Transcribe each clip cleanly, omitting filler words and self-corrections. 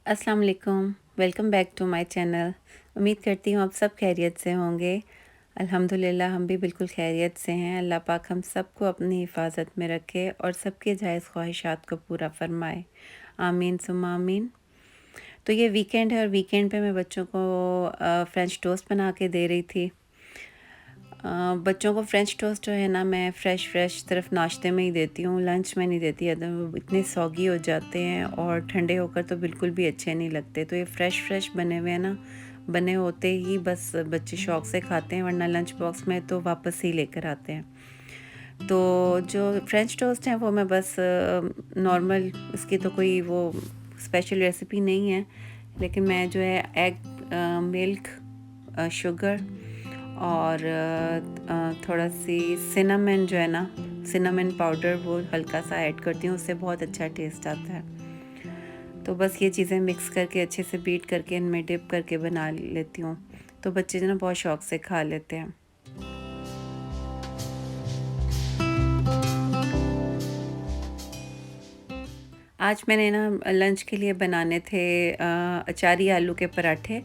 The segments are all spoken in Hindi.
अस्सलाम वालेकुम, welcome back to my channel. उम्मीद करती हूँ आप सब खैरियत से होंगे। अल्हम्दुलिल्लाह हम भी बिल्कुल खैरियत से हैं। अल्लाह पाक हम सबको अपनी हिफाजत में रखे और सबके जायज़ ख्वाहिशात को पूरा फरमाए। आमीन सुम्मा आमीन। तो ये वीकेंड है और वीकेंड पे मैं बच्चों को फ्रेंच टोस्ट बना के दे रही थी। बच्चों को फ्रेंच टोस्ट जो है ना, मैं फ़्रेश सिर्फ नाश्ते में ही देती हूँ, लंच में नहीं देती। वो इतने सॉगी हो जाते हैं और ठंडे होकर तो बिल्कुल भी अच्छे नहीं लगते। तो ये फ़्रेश बने हुए हैं ना, बने होते ही बस बच्चे शौक़ से खाते हैं, वरना लंच बॉक्स में तो वापस ही लेकर आते हैं। तो जो फ्रेंच टोस्ट हैं वो मैं बस नॉर्मल, इसकी तो कोई वो स्पेशल रेसिपी नहीं है, लेकिन मैं जो है एग, मिल्क, शुगर और थोड़ा सी सिनेमन जो है ना, सिनेमन पाउडर वो हल्का सा ऐड करती हूँ, उससे बहुत अच्छा टेस्ट आता है। तो बस ये चीज़ें मिक्स करके अच्छे से बीट करके इनमें डिप करके बना लेती हूँ, तो बच्चे जो ना बहुत शौक़ से खा लेते हैं। आज मैंने ना लंच के लिए बनाने थे अचारी आलू के पराठे।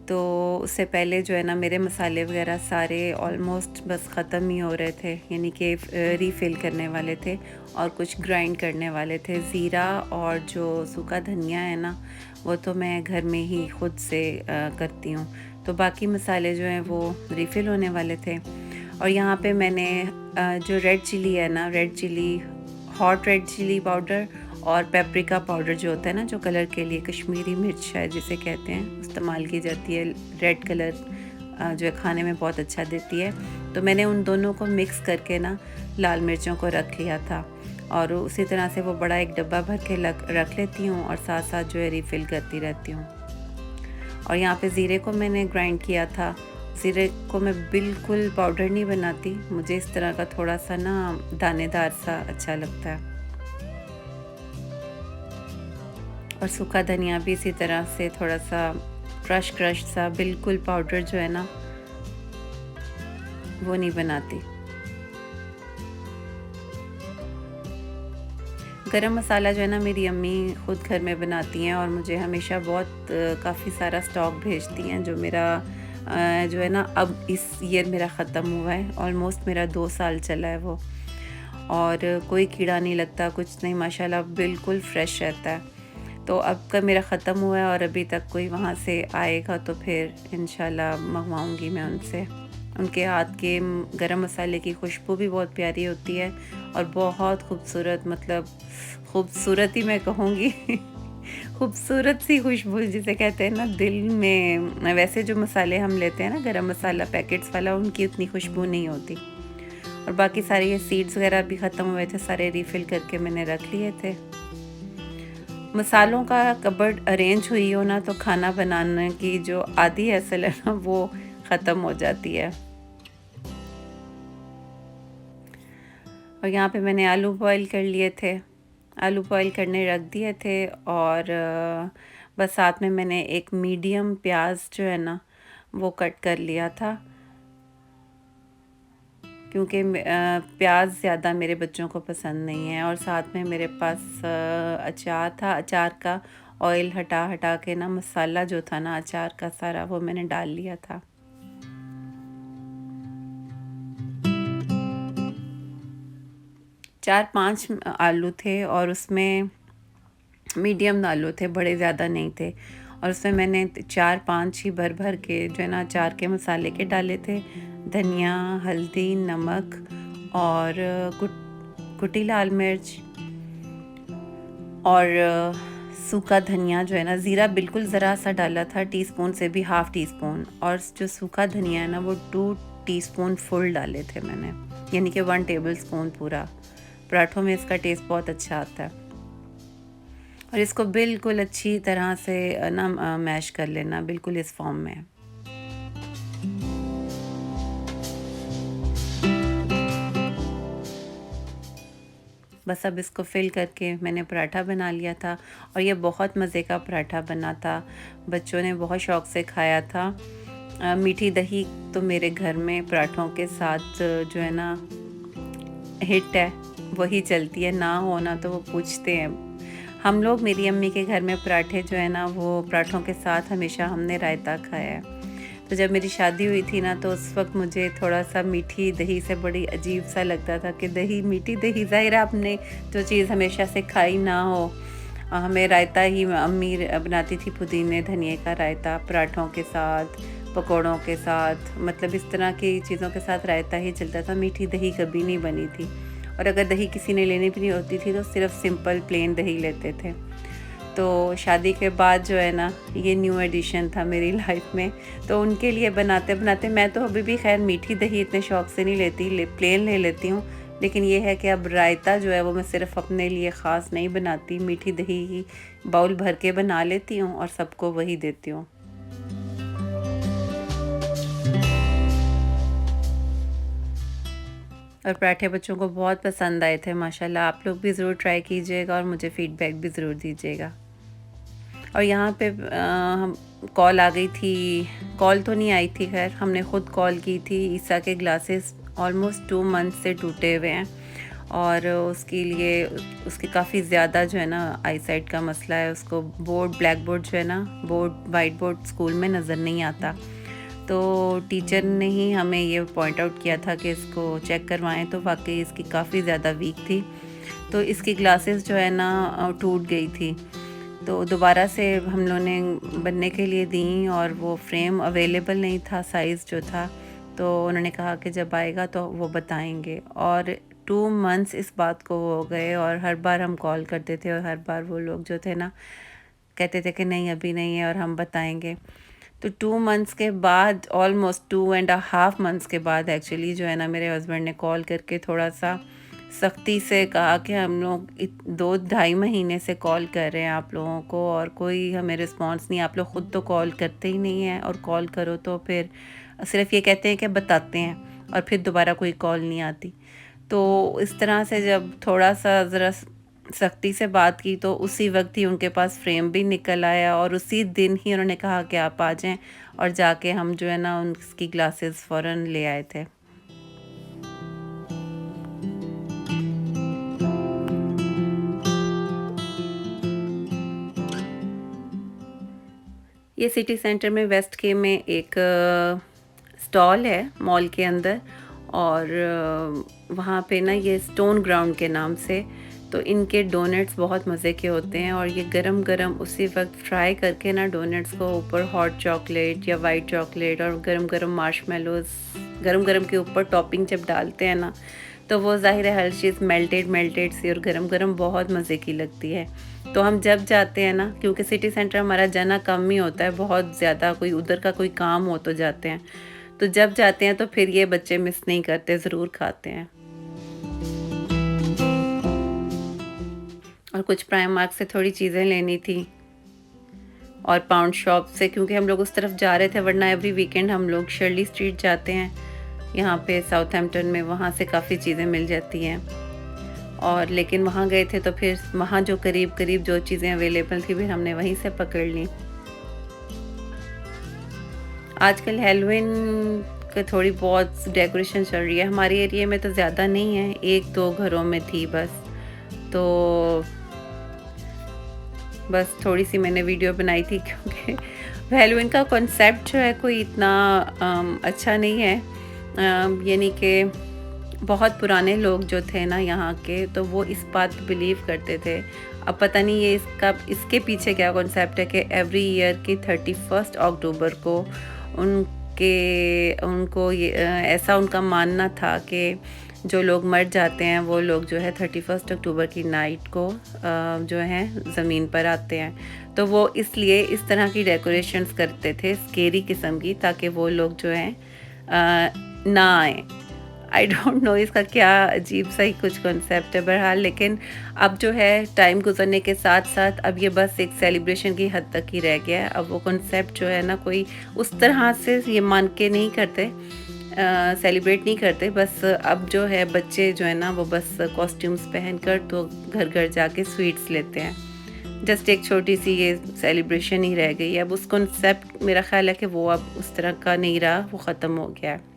तो उससे पहले जो है ना, मेरे मसाले वगैरह सारे ऑलमोस्ट बस ख़त्म ही हो रहे थे, यानी कि रीफ़िल करने वाले थे और कुछ ग्राइंड करने वाले थे। ज़ीरा और जो सूखा धनिया है ना, वो तो मैं घर में ही ख़ुद से करती हूँ। तो बाकी मसाले जो हैं वो रीफ़िल होने वाले थे। और यहाँ पे मैंने जो रेड चिली है ना, red chilli, hot red chilli powder और पेपरिका पाउडर जो होता है ना, जो कलर के लिए कश्मीरी मिर्च है जिसे कहते हैं, इस्तेमाल की जाती है। रेड कलर जो है खाने में बहुत अच्छा देती है। तो मैंने उन दोनों को मिक्स करके ना लाल मिर्चों को रख लिया था, और उसी तरह से वो बड़ा एक डब्बा भर के रख लेती हूँ और साथ साथ जो है रिफ़िल करती रहती हूँ। और यहाँ पे ज़ीरे को मैंने ग्राइंड किया था। ज़ीरे को मैं बिल्कुल पाउडर नहीं बनाती, मुझे इस तरह का थोड़ा सा ना दानेदार सा अच्छा लगता है। और सूखा धनिया भी इसी तरह से थोड़ा सा क्रश सा, बिल्कुल पाउडर जो है ना वो नहीं बनाती। गरम मसाला जो है ना, मेरी अम्मी ख़ुद घर में बनाती हैं और मुझे हमेशा बहुत काफ़ी सारा स्टॉक भेजती हैं, जो मेरा जो है ना अब इस ईयर मेरा ख़त्म हुआ है। ऑलमोस्ट मेरा 2 साल चला है वो, और कोई कीड़ा नहीं लगता, कुछ नहीं, माशाल्लाह बिल्कुल फ़्रेश रहता है। तो अब का मेरा ख़त्म हुआ है और अभी तक कोई वहाँ से आएगा तो फिर इंशाल्लाह मंगवाऊँगी मैं उनसे। उनके हाथ के गरम मसाले की खुशबू भी बहुत प्यारी होती है और बहुत खूबसूरत, मतलब खूबसूरत ही मैं कहूँगी खूबसूरत सी खुशबू जिसे कहते हैं ना, दिल में। वैसे जो मसाले हम लेते हैं ना, गरम मसाला पैकेट्स वाला, उनकी उतनी खुशबू नहीं होती। और बाकी सारे ये सीड्स वगैरह भी ख़त्म हुए थे, सारे रीफ़िल करके मैंने रख लिए थे। मसालों का कबर्ड अरेंज हुई हो ना, तो खाना बनाने की जो आदि असल है ना, वो ख़त्म हो जाती है। और यहाँ पे मैंने आलू बॉईल कर लिए थे, आलू बॉईल करने रख दिए थे। और बस साथ में मैंने एक मीडियम प्याज जो है ना, वो कट कर लिया था, क्योंकि प्याज ज़्यादा मेरे बच्चों को पसंद नहीं है। और साथ में मेरे पास अचार था, अचार का ऑयल हटा के ना, मसाला जो था ना अचार का सारा, वो मैंने डाल लिया था। चार पांच आलू थे और उसमें मीडियम आलू थे, बड़े ज़्यादा नहीं थे। और उसमें मैंने 4-5 ही भर के जो है ना अचार के मसाले के डाले थे। धनिया, हल्दी, नमक और कुटी लाल मिर्च और सूखा धनिया जो है ना, ज़ीरा बिल्कुल ज़रा सा डाला था, टीस्पून से भी हाफ़ टीस्पून। और जो सूखा धनिया है ना, वो 2 टीस्पून फुल डाले थे मैंने, यानी कि 1 टेबलस्पून पूरा। पराठों में इसका टेस्ट बहुत अच्छा आता है। और इसको बिल्कुल अच्छी तरह से ना मैश कर लेना, बिल्कुल इस फॉर्म में। बस अब इसको फिल करके मैंने पराठा बना लिया था, और ये बहुत मज़े का पराठा बना था। बच्चों ने बहुत शौक़ से खाया था। मीठी दही तो मेरे घर में पराठों के साथ जो है ना हिट है, वही चलती है, ना हो ना तो वो पूछते हैं हम लोग मेरी अम्मी के घर में पराठे जो है ना, वो पराठों के साथ हमेशा हमने रायता खाया है। तो जब मेरी शादी हुई थी ना, तो उस वक्त मुझे थोड़ा-सा मीठी दही से बड़ी अजीब-सा लगता था कि दही, मीठी दही, ज़ाहिर है आपने जो चीज़ हमेशा से खाई ना हो। हमें रायता ही अम्मी बनाती थी, पुदीने धनिए का रायता पराठों के साथ, पकौड़ों के साथ, मतलब इस तरह की चीज़ों के साथ रायता ही चलता था। मीठी दही कभी नहीं बनी थी, और अगर दही किसी ने लेनी भी नहीं होती थी तो सिर्फ सिंपल प्लेन दही लेते थे। तो शादी के बाद जो है ना, ये न्यू एडिशन था मेरी लाइफ में। तो उनके लिए बनाते बनाते मैं तो अभी भी खैर मीठी दही इतने शौक़ से नहीं लेती, प्लेन ले लेती हूँ। लेकिन ये है कि अब रायता जो है वो मैं सिर्फ अपने लिए ख़ास नहीं बनाती, मीठी दही ही बाउल भर के बना लेती हूँ और सबको वही देती हूँ। और पराठे बच्चों को बहुत पसंद आए थे माशाल्लाह। आप लोग भी ज़रूर ट्राई कीजिएगा और मुझे फ़ीडबैक भी ज़रूर दीजिएगा। और यहाँ पे हम कॉल आ गई थी, कॉल तो नहीं आई थी खैर, हमने ख़ुद कॉल की थी। ईसा के ग्लासेस ऑलमोस्ट 2 मंथ से टूटे हुए हैं, और उसके लिए उसके काफ़ी ज़्यादा जो है ना आई साइट का मसला है। उसको बोर्ड, ब्लैक बोर्ड जो है ना, बोर्ड वाइट बोर्ड स्कूल में नज़र नहीं आता। तो टीचर ने ही हमें ये पॉइंट आउट किया था कि इसको चेक करवाएं, तो वाकई इसकी काफ़ी ज़्यादा वीक थी। तो इसकी ग्लासेस जो है ना टूट गई थी। तो दोबारा से हम लोगों ने बनने के लिए दी, और वो फ्रेम अवेलेबल नहीं था, साइज़ जो था। तो उन्होंने कहा कि जब आएगा तो वो बताएंगे। और 2 मंथ्स इस बात को हो गए, और हर बार हम कॉल करते थे और हर बार वो लोग जो थे ना कहते थे कि नहीं अभी नहीं है और हम बताएंगे। तो 2 मंथ्स के बाद, ऑलमोस्ट 2.5 मंथ्स के बाद एक्चुअली जो है ना, मेरे हस्बैंड ने कॉल करके थोड़ा सा सख्ती से कहा कि हम लोग 2 ढाई महीने से कॉल कर रहे हैं आप लोगों को, और कोई हमें रिस्पांस नहीं। आप लोग ख़ुद तो कॉल करते ही नहीं हैं, और कॉल करो तो फिर सिर्फ ये कहते हैं कि बताते हैं, और फिर दोबारा कोई कॉल नहीं आती। तो इस तरह से जब थोड़ा सा ज़रा सख्ती से बात की, तो उसी वक्त ही उनके पास फ्रेम भी निकल आया, और उसी दिन ही उन्होंने कहा कि आप आ जाएं, और जाके हम जो है ना उनकी ग्लासेस फ़ौरन ले आए थे। ये सिटी सेंटर में वेस्ट के में एक स्टॉल है मॉल के अंदर, और वहाँ पे ना ये स्टोन ग्राउंड के नाम से, तो इनके डोनट्स बहुत मज़े के होते हैं। और ये गरम गरम उसी वक्त फ्राई करके ना डोनट्स को ऊपर हॉट चॉकलेट या वाइट चॉकलेट और गरम गरम मार्शमेलोज़ गरम गरम के ऊपर टॉपिंग जब डालते हैं ना, तो वो ज़ाहिर है हर चीज़ मेल्टेड सी और गरम गरम बहुत मज़े की लगती है। तो हम जब जाते हैं ना, क्योंकि सिटी सेंटर हमारा जाना कम ही होता है, बहुत ज़्यादा कोई उधर का कोई काम हो तो जाते हैं। तो जब जाते हैं तो फिर ये बच्चे मिस नहीं करते, ज़रूर खाते हैं। और कुछ प्राइममार्क से थोड़ी चीज़ें लेनी थी, और पाउंड शॉप से, क्योंकि हम लोग उस तरफ जा रहे थे, वरना एवरी वीकेंड हम लोग शर्ली स्ट्रीट जाते हैं यहाँ पे साउथहैम्पटन में, वहाँ से काफ़ी चीज़ें मिल जाती हैं। और लेकिन वहाँ गए थे तो फिर वहाँ जो करीब करीब जो चीज़ें अवेलेबल थी फिर हमने वहीं से पकड़ ली। आजकल हैलोवीन का थोड़ी बहुत डेकोरेशन चल रही है, हमारे एरिया में तो ज़्यादा नहीं है, 1-2 घरों में थी बस। तो बस थोड़ी सी मैंने वीडियो बनाई थी, क्योंकि हैलोवीन का कॉन्सेप्ट जो है कोई इतना अच्छा नहीं है। यानी कि बहुत पुराने लोग जो थे ना यहाँ के, तो वो इस बात पे बिलीव करते थे। अब पता नहीं ये इसके पीछे क्या कॉन्सेप्ट है कि एवरी ईयर की 31 अक्टूबर को उनको ये ऐसा उनका मानना था कि जो लोग मर जाते हैं वो लोग जो है 31 अक्टूबर की नाइट को जो है ज़मीन पर आते हैं। तो वो इसलिए इस तरह की डेकोरेशंस करते थे स्केरी किस्म की, ताकि वो लोग जो हैं ना आए। आई डोंट नो इसका क्या अजीब सा ही कुछ कॉन्सेप्ट है बहरहाल। लेकिन अब जो है टाइम गुजरने के साथ साथ अब ये बस एक सेलिब्रेशन की हद तक ही रह गया है। अब वो कॉन्सेप्ट जो है ना कोई उस तरह से ये मान के नहीं करते, सेलिब्रेट नहीं करते। बस अब जो है बच्चे जो है ना वो बस कॉस्ट्यूम्स पहनकर तो घर घर जाके स्वीट्स लेते हैं। जस्ट एक छोटी सी ये सेलिब्रेशन ही रह गई है। अब उस कॉन्सेप्ट मेरा ख़्याल है कि वो अब उस तरह का नहीं रहा, वो ख़त्म हो गया है।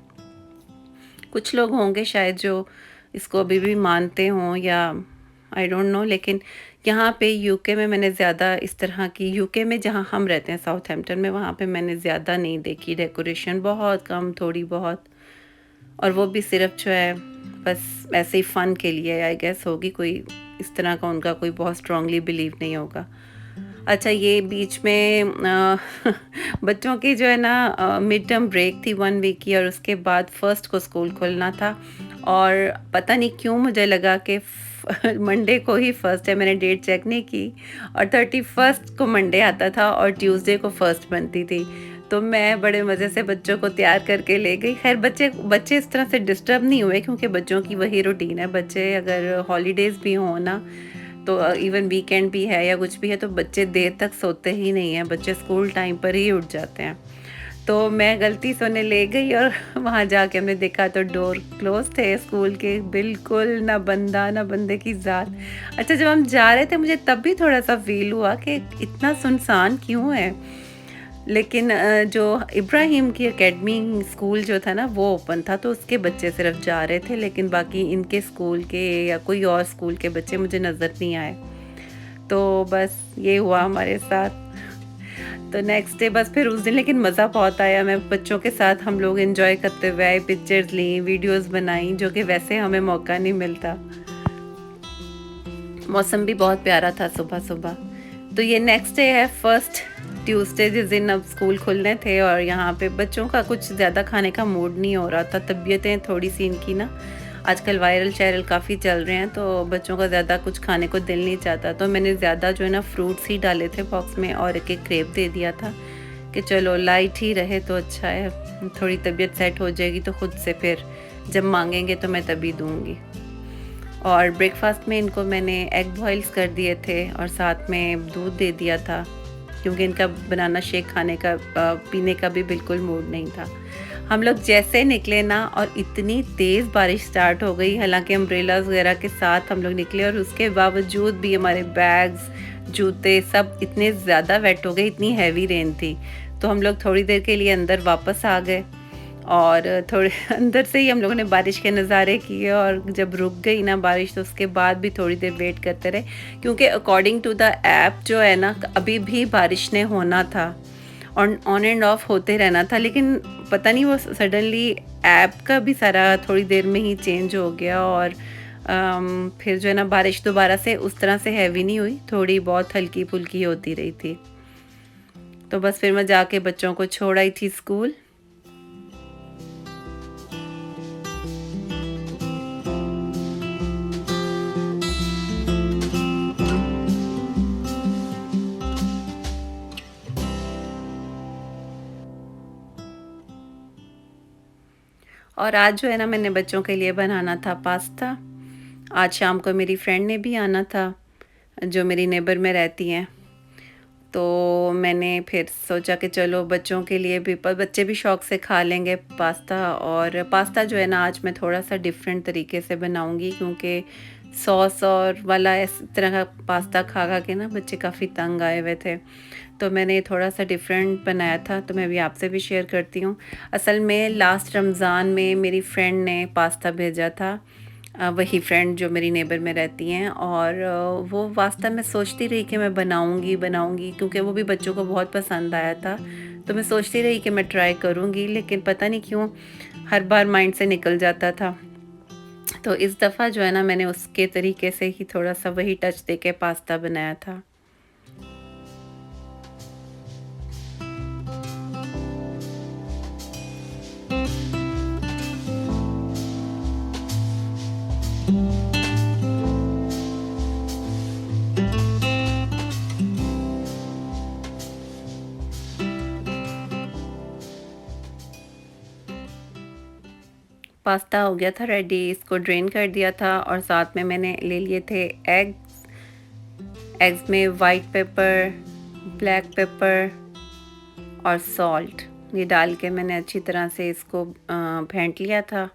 कुछ लोग होंगे शायद जो इसको अभी भी मानते हों या आई डोंट नो, लेकिन यहाँ पे यूके में मैंने ज़्यादा इस तरह की, यूके में जहाँ हम रहते हैं साउथहैम्पटन में, वहाँ पे मैंने ज़्यादा नहीं देखी डेकोरेशन, बहुत कम, थोड़ी बहुत। और वो भी सिर्फ जो है बस ऐसे ही फ़न के लिए आई गेस होगी, कोई इस तरह का उनका कोई बहुत स्ट्रांगली बिलीव नहीं होगा। अच्छा, ये बीच में बच्चों की जो है ना मिड टर्म ब्रेक थी 1 वीक की, और उसके बाद फर्स्ट को स्कूल खुलना था। और पता नहीं क्यों मुझे लगा कि मंडे को ही फर्स्ट है, मैंने डेट चेक नहीं की, और 31st को मंडे आता था और ट्यूसडे को फर्स्ट बनती थी। तो मैं बड़े मज़े से बच्चों को तैयार करके ले गई। खैर बच्चे बच्चे इस तरह से डिस्टर्ब नहीं हुए, क्योंकि बच्चों की वही रूटीन है। बच्चे अगर हॉलीडेज़ भी हों ना, तो इवन वीकेंड भी है या कुछ भी है, तो बच्चे देर तक सोते ही नहीं हैं, बच्चे स्कूल टाइम पर ही उठ जाते हैं। तो मैं गलती से उन्हें ले गई, और वहाँ जाके हमने देखा तो डोर क्लोज थे स्कूल के, बिल्कुल ना बंदा ना बंदे की ज़ात। अच्छा, जब हम जा रहे थे मुझे तब भी थोड़ा सा फील हुआ कि इतना सुनसान क्यों है। लेकिन जो इब्राहिम की एकेडमी स्कूल जो था ना वो ओपन था, तो उसके बच्चे सिर्फ जा रहे थे, लेकिन बाकी इनके स्कूल के या कोई और स्कूल के बच्चे मुझे नज़र नहीं आए। तो बस ये हुआ हमारे साथ। तो नेक्स्ट डे बस फिर उस दिन लेकिन मज़ा बहुत आया। मैं बच्चों के साथ हम लोग एंजॉय करते हुए आए, पिक्चर्स ली, वीडियोस बनाई, जो कि वैसे हमें मौका नहीं मिलता। मौसम भी बहुत प्यारा था सुबह सुबह। तो ये नेक्स्ट डे है, फर्स्ट ट्यूसडे, जिस दिन अब स्कूल खुलने थे, और यहाँ पे बच्चों का कुछ ज़्यादा खाने का मूड नहीं हो रहा था। तबीयतें थोड़ी सी इनकी ना आजकल वायरल शायरल काफ़ी चल रहे हैं, तो बच्चों का ज़्यादा कुछ खाने को दिल नहीं चाहता। तो मैंने ज़्यादा जो है ना फ्रूट्स ही डाले थे बॉक्स में, और एक एक क्रेप दे दिया था कि चलो लाइट ही रहे तो अच्छा है, थोड़ी तबीयत सेट हो जाएगी तो ख़ुद से फिर जब मांगेंगे तो मैं तभी दूँगी। और ब्रेकफास्ट में इनको मैंने एग बॉइल्स कर दिए थे, और साथ में दूध दे दिया था, क्योंकि इनका बनाना शेक खाने का पीने का भी बिल्कुल मूड नहीं था। हम लोग जैसे निकले ना, और इतनी तेज़ बारिश स्टार्ट हो गई, हालांकि अम्ब्रेलाज वगैरह के साथ हम लोग निकले, और उसके बावजूद भी हमारे बैग्स, जूते सब इतने ज़्यादा वेट हो गए, इतनी हैवी रेन थी। तो हम लोग थोड़ी देर के लिए अंदर वापस आ गए, और थोड़े अंदर से ही हम लोगों ने बारिश के नज़ारे किए, और जब रुक गई ना बारिश तो उसके बाद भी थोड़ी देर वेट करते रहे, क्योंकि अकॉर्डिंग टू द ऐप जो है ना अभी भी बारिश ने होना था, ऑन एंड ऑफ होते रहना था। लेकिन पता नहीं वो सडनली ऐप का भी सारा थोड़ी देर में ही चेंज हो गया, और फिर जो है ना बारिश दोबारा से उस तरह से हैवी नहीं हुई, थोड़ी बहुत हल्की फुल्की होती रही थी। तो बस फिर मैं जाके बच्चों को छोड़ आई थी स्कूल। और आज जो है ना मैंने बच्चों के लिए बनाना था पास्ता। आज शाम को मेरी फ्रेंड ने भी आना था, जो मेरी नेबर में रहती हैं। तो मैंने फिर सोचा कि चलो बच्चों के लिए भी, पर बच्चे भी शौक़ से खा लेंगे पास्ता। और पास्ता जो है ना आज मैं थोड़ा सा डिफरेंट तरीके से बनाऊंगी, क्योंकि सॉस और वाला इस तरह का पास्ता खा खा के ना बच्चे काफ़ी तंग आए हुए थे। तो मैंने थोड़ा सा डिफरेंट बनाया था, तो मैं भी आपसे भी शेयर करती हूँ। असल में लास्ट रमज़ान में मेरी फ्रेंड ने पास्ता भेजा था, वही फ्रेंड जो मेरी नेबर में रहती हैं, और वो पास्ता मैं सोचती रही कि मैं बनाऊंगी बनाऊंगी, क्योंकि वो भी बच्चों को बहुत पसंद आया था। तो मैं सोचती रही कि मैं ट्राई करूंगी, लेकिन पता नहीं क्यों हर बार माइंड से निकल जाता था। तो इस दफ़ा जो है ना मैंने उसके तरीके से ही थोड़ा सा वही टच दे के पास्ता बनाया था। पास्ता हो गया था रेडी, इसको ड्रेन कर दिया था, और साथ में मैंने ले लिए थे एग्स। एग्स में वाइट पेपर, ब्लैक पेपर और सॉल्ट, ये डाल के मैंने अच्छी तरह से इसको फेंट लिया था।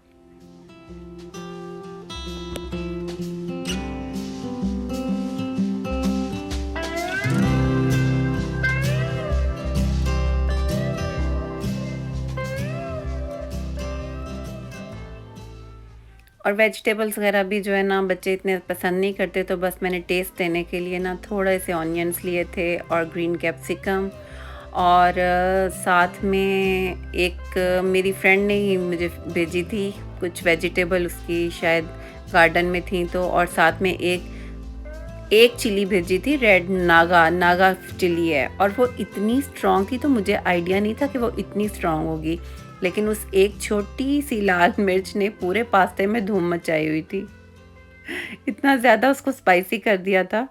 और वेजिटेबल्स वगैरह भी जो है ना बच्चे इतने पसंद नहीं करते, तो बस मैंने टेस्ट देने के लिए ना थोड़े से ऑनियंस लिए थे और ग्रीन कैप्सिकम, और साथ में एक मेरी फ्रेंड ने ही मुझे भेजी थी कुछ वेजिटेबल, उसकी शायद गार्डन में थी तो, और साथ में एक चिली भेजी थी, रेड नागा नागा चिली है, और वो इतनी स्ट्रॉन्ग थी तो मुझे आइडिया नहीं था कि वो इतनी स्ट्रॉन्ग होगी, लेकिन उस एक छोटी सी लाल मिर्च ने पूरे पास्ते में धूम मचाई हुई थी। इतना ज़्यादा उसको स्पाइसी कर दिया था।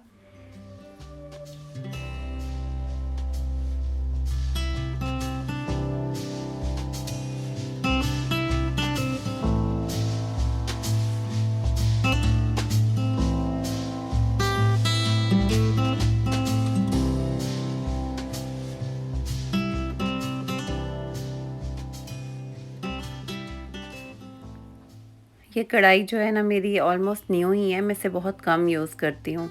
ये कढ़ाई जो है ना मेरी ऑलमोस्ट न्यू ही है, मैं इसे बहुत कम यूज़ करती हूँ,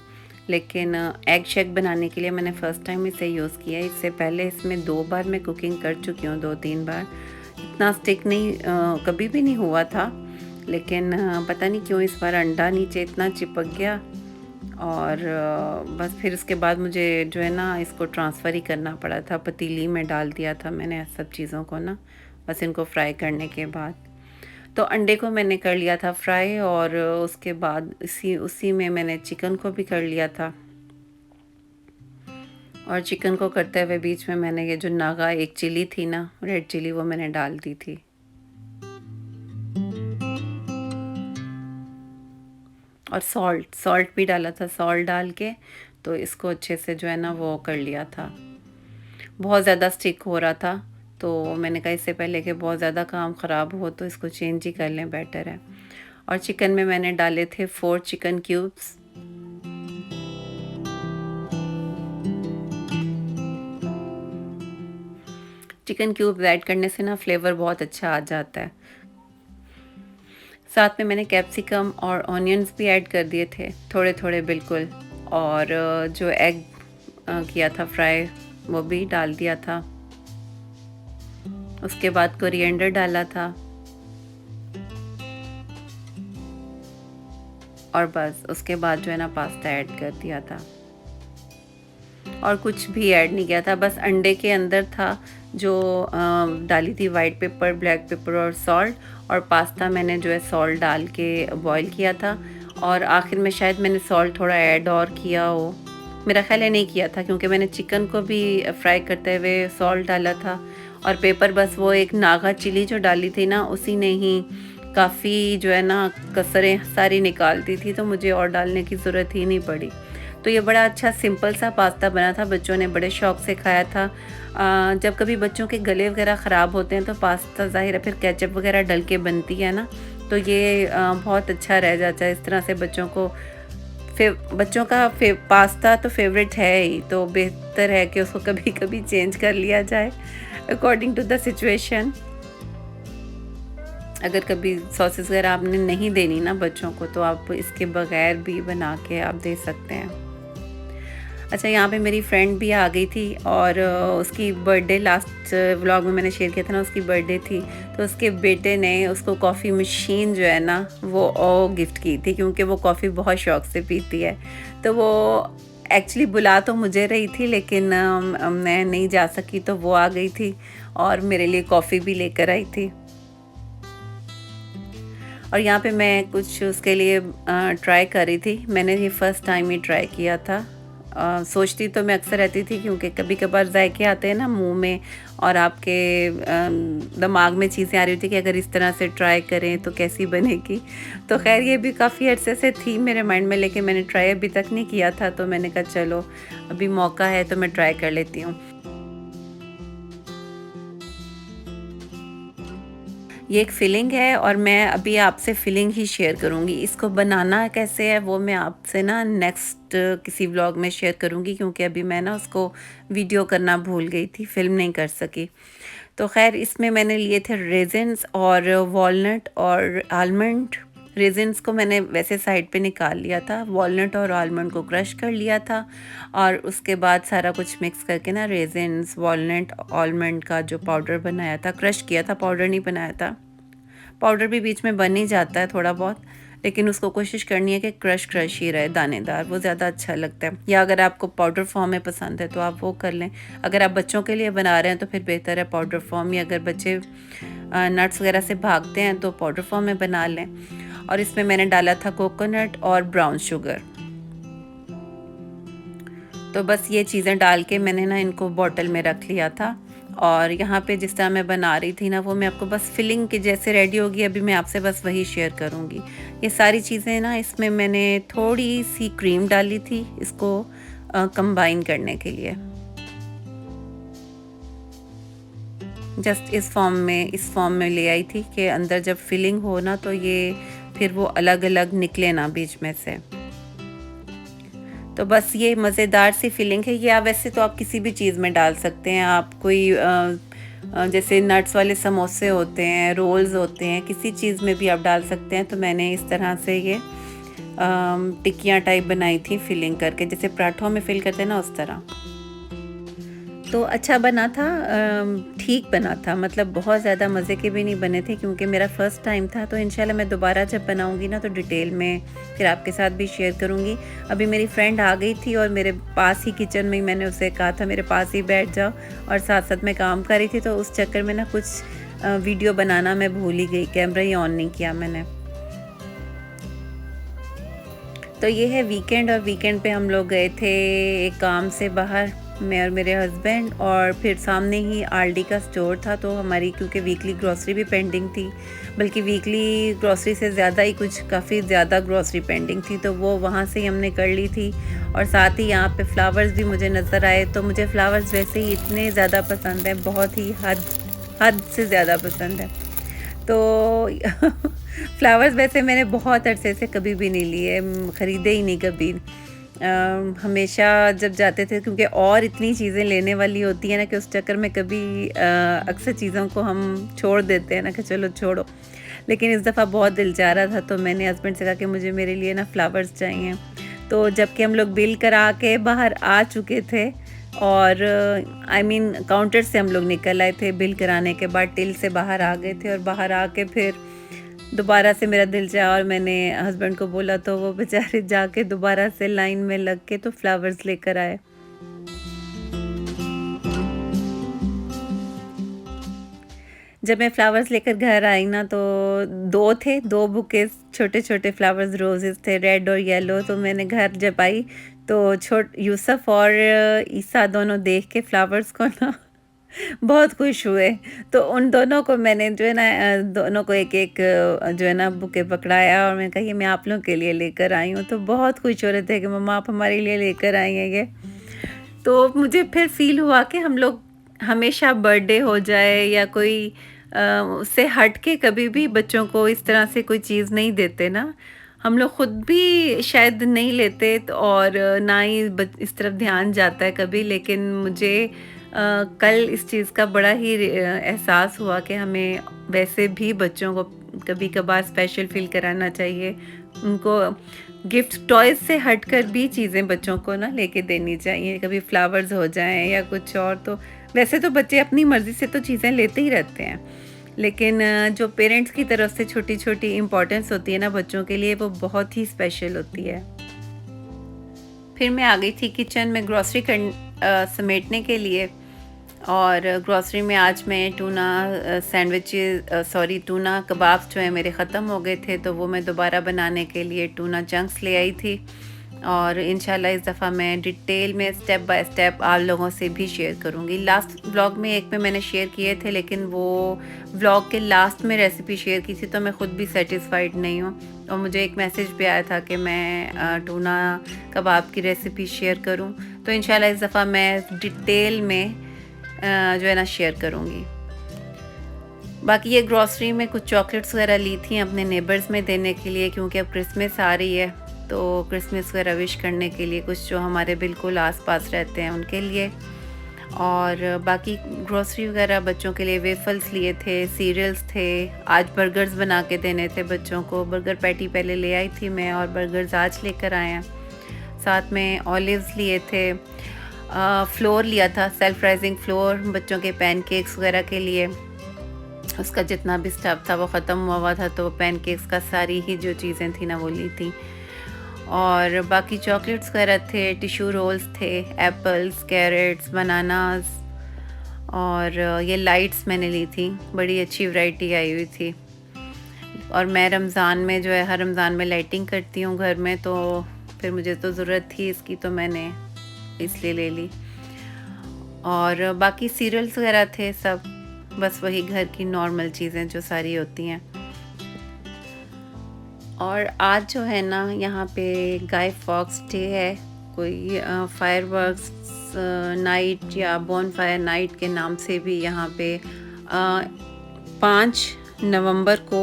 लेकिन एग शेक बनाने के लिए मैंने फ़र्स्ट टाइम इसे यूज़ किया है। इससे पहले इसमें 2 बार मैं कुकिंग कर चुकी हूँ, 2-3 बार। इतना स्टिक नहीं कभी भी नहीं हुआ था, लेकिन पता नहीं क्यों इस बार अंडा नीचे इतना चिपक गया, और बस फिर उसके बाद मुझे जो है ना इसको ट्रांसफ़र ही करना पड़ा था। पतीली में डाल दिया था मैंने सब चीज़ों को ना, बस इनको फ्राई करने के बाद। तो अंडे को मैंने कर लिया था फ्राई, और उसके बाद इसी उसी में मैंने चिकन को भी कर लिया था, और चिकन को करते हुए बीच में मैंने ये जो नागा एक चिली थी ना, रेड चिली, वो मैंने डाल दी थी, और सॉल्ट सॉल्ट भी डाला था। सॉल्ट डाल के तो इसको अच्छे से जो है ना वो कर लिया था। बहुत ज़्यादा स्टिक हो रहा था, तो मैंने कहा इससे पहले कि बहुत ज़्यादा काम ख़राब हो तो इसको चेंज ही कर लें, बेटर है। और चिकन में मैंने डाले थे 4 chicken cubes. Chicken cubes add करने से ना फ्लेवर बहुत अच्छा आ जाता है। साथ में मैंने कैप्सिकम और ऑनियंस भी ऐड कर दिए थे, थोड़े थोड़े बिल्कुल, और जो एग किया था फ्राई वो भी डाल दिया था। उसके बाद कोरिएंडर डाला था, और बस उसके बाद जो है ना पास्ता ऐड कर दिया था, और कुछ भी ऐड नहीं किया था। बस अंडे के अंदर था जो डाली थी वाइट पेपर, ब्लैक पेपर और सॉल्ट, और पास्ता मैंने जो है सॉल्ट डाल के बॉईल किया था, और आखिर में शायद मैंने सॉल्ट थोड़ा ऐड और किया हो, मेरा ख्याल है नहीं किया था, क्योंकि मैंने चिकन को भी फ्राई करते हुए सॉल्ट डाला था। और पेपर बस वो एक नागा चिली जो डाली थी ना, उसी ने ही काफ़ी जो है ना कसरें सारी निकाल दी थी, तो मुझे और डालने की ज़रूरत ही नहीं पड़ी। तो ये बड़ा अच्छा सिंपल सा पास्ता बना था, बच्चों ने बड़े शौक से खाया था। जब कभी बच्चों के गले वगैरह ख़राब होते हैं तो पास्ता ज़ाहिर है फिर केचप वगैरह डल के बनती है ना, तो ये बहुत अच्छा रह जाता है। इस तरह से बच्चों का पास्ता तो फेवरेट है ही, तो बेहतर है कि उसको कभी कभी चेंज कर लिया जाए अकॉर्डिंग टू द सिचुएशन। अगर कभी सॉसेस वगैरह आपने नहीं देनी ना बच्चों को, तो आप इसके बगैर भी बना के आप दे सकते हैं। अच्छा, यहाँ पे मेरी फ्रेंड भी आ गई थी, और उसकी बर्थडे लास्ट व्लॉग में मैंने शेयर किया था ना, उसकी बर्थडे थी, तो उसके बेटे ने उसको कॉफ़ी मशीन जो है ना वो गिफ्ट की थी, क्योंकि वो कॉफ़ी बहुत शौक से पीती है। तो वो एक्चुअली बुला तो मुझे रही थी, लेकिन मैं नहीं जा सकी, तो वो आ गई थी और मेरे लिए कॉफ़ी भी लेकर आई थी। और यहाँ पे मैं कुछ उसके लिए ट्राई कर रही थी। मैंने ये फ़र्स्ट टाइम ही ट्राई किया था। सोचती तो मैं अक्सर रहती थी, क्योंकि कभी कभार जायके आते हैं ना मुंह में, और आपके दिमाग में चीज़ें आ रही होती कि अगर इस तरह से ट्राई करें तो कैसी बनेगी। तो खैर ये भी काफ़ी अरसे से थी मेरे माइंड में, लेकिन मैंने ट्राई अभी तक नहीं किया था, तो मैंने कहा चलो अभी मौका है तो मैं ट्राई कर लेती हूँ। ये एक फ़िलिंग है, और मैं अभी आपसे फ़िलिंग ही शेयर करूँगी। इसको बनाना कैसे है वो मैं आपसे ना नेक्स्ट किसी व्लॉग में शेयर करूँगी, क्योंकि अभी मैं ना उसको वीडियो करना भूल गई थी, फ़िल्म नहीं कर सकी। तो ख़ैर इसमें मैंने लिए थे रेज़िन्स और वॉलनट और आलमंड। रेज़िन्स को मैंने वैसे साइड पे निकाल लिया था, वॉलनट और आलमंड को क्रश कर लिया था, और उसके बाद सारा कुछ मिक्स करके ना रेज़िन्स, वॉलनट, आलमंड का जो पाउडर बनाया था, क्रश किया था, पाउडर नहीं बनाया था, पाउडर भी बीच में बन ही जाता है थोड़ा बहुत, लेकिन उसको कोशिश करनी है कि क्रश क्रश ही रहे, दानेदार, वो ज़्यादा अच्छा लगता है। या अगर आपको पाउडर फॉर्म में पसंद है तो आप वो कर लें। अगर आप बच्चों के लिए बना रहे हैं तो फिर बेहतर है पाउडर फॉर्म, या अगर बच्चे नट्स वगैरह से भागते हैं तो पाउडर फॉर्म में बना लें। और इसमें मैंने डाला था कोकोनट और ब्राउन शुगर। तो बस ये चीज़ें डाल के मैंने ना इनको बॉटल में रख लिया था। और यहाँ पे जिस तरह मैं बना रही थी ना, वो मैं आपको बस फिलिंग के जैसे रेडी होगी, अभी मैं आपसे बस वही शेयर करूँगी। ये सारी चीज़ें ना, इसमें मैंने थोड़ी सी क्रीम डाली थी इसको कंबाइन करने के लिए। जस्ट इस फॉर्म में ले आई थी कि अंदर जब फिलिंग हो ना तो ये फिर वो अलग अलग निकले ना बीच में से। तो बस ये मज़ेदार सी फिलिंग है। ये आप वैसे तो आप किसी भी चीज़ में डाल सकते हैं। आप कोई जैसे नट्स वाले समोसे होते हैं, रोल्स होते हैं, किसी चीज़ में भी आप डाल सकते हैं। तो मैंने इस तरह से ये टिक्कियाँ टाइप बनाई थी फिलिंग करके, जैसे पराठों में फिल करते हैं ना, उस तरह। तो अच्छा बना था, ठीक बना था, मतलब बहुत ज़्यादा मज़े के भी नहीं बने थे क्योंकि मेरा फ़र्स्ट टाइम था। तो इंशाल्लाह मैं दोबारा जब बनाऊंगी ना तो डिटेल में फिर आपके साथ भी शेयर करूंगी। अभी मेरी फ्रेंड आ गई थी और मेरे पास ही किचन में, मैंने उसे कहा था मेरे पास ही बैठ जाओ, और साथ साथ मैं काम कर रही थी। तो उस चक्कर में ना कुछ वीडियो बनाना मैं भूल ही गई, कैमरा ही ऑन नहीं किया मैंने। तो ये है वीकेंड, और वीकेंड पे हम लोग गए थे एक काम से बाहर, मैं और मेरे हस्बैंड। और फिर सामने ही आल्डी का स्टोर था, तो हमारी क्योंकि वीकली ग्रॉसरी भी पेंडिंग थी, बल्कि वीकली ग्रॉसरी से ज़्यादा ही कुछ काफ़ी ज़्यादा ग्रॉसरी पेंडिंग थी, तो वो वहाँ से ही हमने कर ली थी। और साथ ही यहाँ पे फ्लावर्स भी मुझे नज़र आए। तो मुझे फ्लावर्स वैसे ही इतने ज़्यादा पसंद है, बहुत ही हद से ज़्यादा पसंद है। तो फ्लावर्स वैसे मैंने बहुत अरसे से कभी भी नहीं लिए, ख़रीदे ही नहीं कभी। हमेशा जब जाते थे, क्योंकि और इतनी चीज़ें लेने वाली होती है ना कि उस चक्कर में कभी अक्सर चीज़ों को हम छोड़ देते हैं ना कि चलो छोड़ो। लेकिन इस दफ़ा बहुत दिल चाह रहा था, तो मैंने हस्बैंड से कहा कि मुझे मेरे लिए ना फ्लावर्स चाहिए। तो जबकि हम लोग बिल करा के बाहर आ चुके थे, और आई मीन काउंटर से हम लोग निकल आए थे, बिल कराने के बाद टिल से बाहर आ गए थे, और बाहर आके फिर दोबारा से मेरा दिल चाहा और मैंने हस्बैंड को बोला, तो वो बेचारे जाके दोबारा से लाइन में लग के तो फ्लावर्स लेकर आए। जब मैं फ्लावर्स लेकर घर आई ना, तो दो बुकेस, छोटे छोटे फ्लावर्स, रोजेस थे, रेड और येलो। तो मैंने घर जब आई तो यूसुफ और ईसा दोनों देख के फ्लावर्स को ना बहुत खुश हुए। तो उन दोनों को मैंने जो है ना, दोनों को एक एक जो है ना बुके पकड़ाया, और मैंने कहा ये मैं आप लोगों के लिए लेकर आई हूँ। तो बहुत खुश हो रहे थे कि मम्मा आप हमारे लिए लेकर आई हैं ये। तो मुझे फिर फील हुआ कि हम लोग हमेशा बर्थडे हो जाए या कोई उससे हट के कभी भी बच्चों को इस तरह से कोई चीज़ नहीं देते ना। हम लोग ख़ुद भी शायद नहीं लेते, तो और ना ही इस तरफ ध्यान जाता है कभी। लेकिन मुझे कल इस चीज़ का बड़ा ही एहसास हुआ कि हमें वैसे भी बच्चों को कभी कभार स्पेशल फील कराना चाहिए। उनको गिफ्ट टॉयज़ से हटकर भी चीज़ें बच्चों को ना लेके देनी चाहिए, कभी फ्लावर्स हो जाएं या कुछ और। तो वैसे तो बच्चे अपनी मर्ज़ी से तो चीज़ें लेते ही रहते हैं, लेकिन जो पेरेंट्स की तरफ से छोटी छोटी इम्पोर्टेंस होती है ना बच्चों के लिए, वो बहुत ही स्पेशल होती है। फिर मैं आ गई थी किचन में ग्रॉसरी समेटने के लिए। और ग्रॉसरी में आज मैं टूना कबाब्स जो है मेरे ख़त्म हो गए थे, तो वो मैं दोबारा बनाने के लिए टूना चंक्स ले आई थी। और इंशाल्लाह इस दफ़ा मैं डिटेल में स्टेप बाय स्टेप आप लोगों से भी शेयर करूँगी। लास्ट व्लॉग में एक में मैंने शेयर किए थे, लेकिन वो व्लॉग के लास्ट में रेसिपी शेयर की थी, तो मैं ख़ुद भी सेटिस्फाइड नहीं हूँ। और मुझे एक मैसेज भी आया था कि मैं टूना कबाब की रेसिपी शेयर करूँ, तो इंशाल्लाह इस दफ़ा मैं डिटेल में जो है ना शेयर करूँगी। बाकी ये ग्रॉसरी में कुछ चॉकलेट्स वगैरह ली थी अपने नेबर्स में देने के लिए, क्योंकि अब क्रिसमस आ रही है, तो क्रिसमस वगैरह विश करने के लिए कुछ जो हमारे बिल्कुल आसपास रहते हैं उनके लिए। और बाकी ग्रॉसरी वगैरह बच्चों के लिए वेफल्स लिए थे, सीरियल्स थे। आज बर्गर्स बना के देने थे बच्चों को। बर्गर पैटी पहले ले आई थी मैं, और बर्गर्स आज लेकर आए हैं। साथ में ऑलिव्स लिए थे, फ्लोर लिया था, सेल्फ राइजिंग फ्लोर बच्चों के पैनकेक्स वगैरह के लिए। उसका जितना भी स्टफ़ था वो ख़त्म हुआ था, तो पैनकेक्स का सारी ही जो चीज़ें थी ना वो ली थी। और बाकी चॉकलेट्स वगैरह थे, टिश्यू रोल्स थे, एप्पल्स, कैरेट्स, बनानास, और ये लाइट्स मैंने ली थी, बड़ी अच्छी वैरायटी आई हुई थी। और मैं रमज़ान में जो है हर रमज़ान में लाइटिंग करती हूँ घर में, तो फिर मुझे तो ज़रूरत थी इसकी, तो मैंने इसलिए ले ली। और बाकी सीरियल्स वगैरह थे सब, बस वही घर की नॉर्मल चीज़ें जो सारी होती हैं। और आज जो है ना यहाँ पे गाय फॉक्स डे है, कोई फायरवर्क्स नाइट या बॉनफायर नाइट के नाम से भी यहाँ पे 5 नवंबर को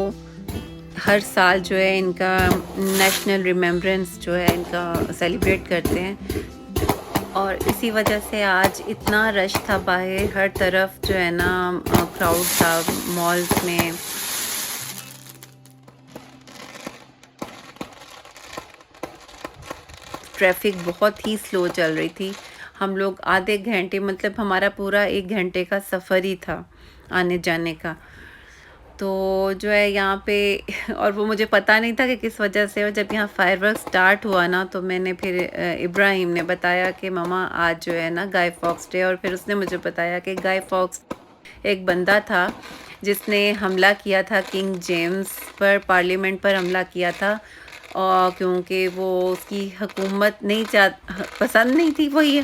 हर साल जो है इनका नेशनल रिमेम्बरेंस जो है इनका सेलिब्रेट करते हैं। और इसी वजह से आज इतना रश था बाहर, हर तरफ जो है ना क्राउड था, मॉल्स में। ट्रैफिक बहुत ही स्लो चल रही थी। हम लोग आधे घंटे, मतलब हमारा पूरा 1 घंटे का सफ़र ही था आने जाने का। तो जो है यहाँ पे और वो मुझे पता नहीं था कि किस वजह से, और जब यहाँ फायरवर्क स्टार्ट हुआ ना तो मैंने फिर इब्राहिम ने बताया कि ममा आज जो है ना गाय फॉक्स डे। और फिर उसने मुझे बताया कि गाय फॉक्स एक बंदा था जिसने हमला किया था किंग जेम्स पर, पार्लियामेंट पर हमला किया था, और क्योंकि वो उसकी हुकूमत नहीं पसंद नहीं थी। वही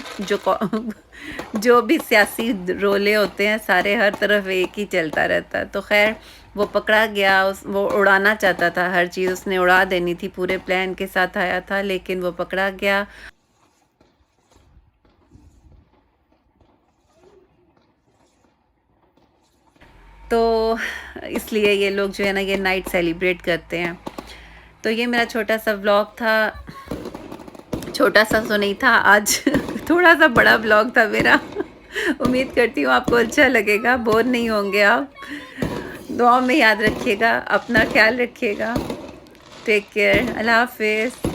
जो भी सियासी रोले होते हैं सारे, हर तरफ एक ही चलता रहता है। तो खैर वो पकड़ा गया, वो उड़ाना चाहता था, हर चीज़ उसने उड़ा देनी थी, पूरे प्लान के साथ आया था, लेकिन वो पकड़ा गया। तो इसलिए ये लोग जो है ना ये नाइट सेलिब्रेट करते हैं। तो ये मेरा छोटा सा व्लॉग था, छोटा सा तो नहीं था आज थोड़ा सा बड़ा व्लॉग था मेरा। उम्मीद करती हूँ आपको अच्छा लगेगा, बोर नहीं होंगे आप। दुआ में याद रखिएगा, अपना ख्याल रखिएगा। टेक केयर, अल्लाह हाफिज़।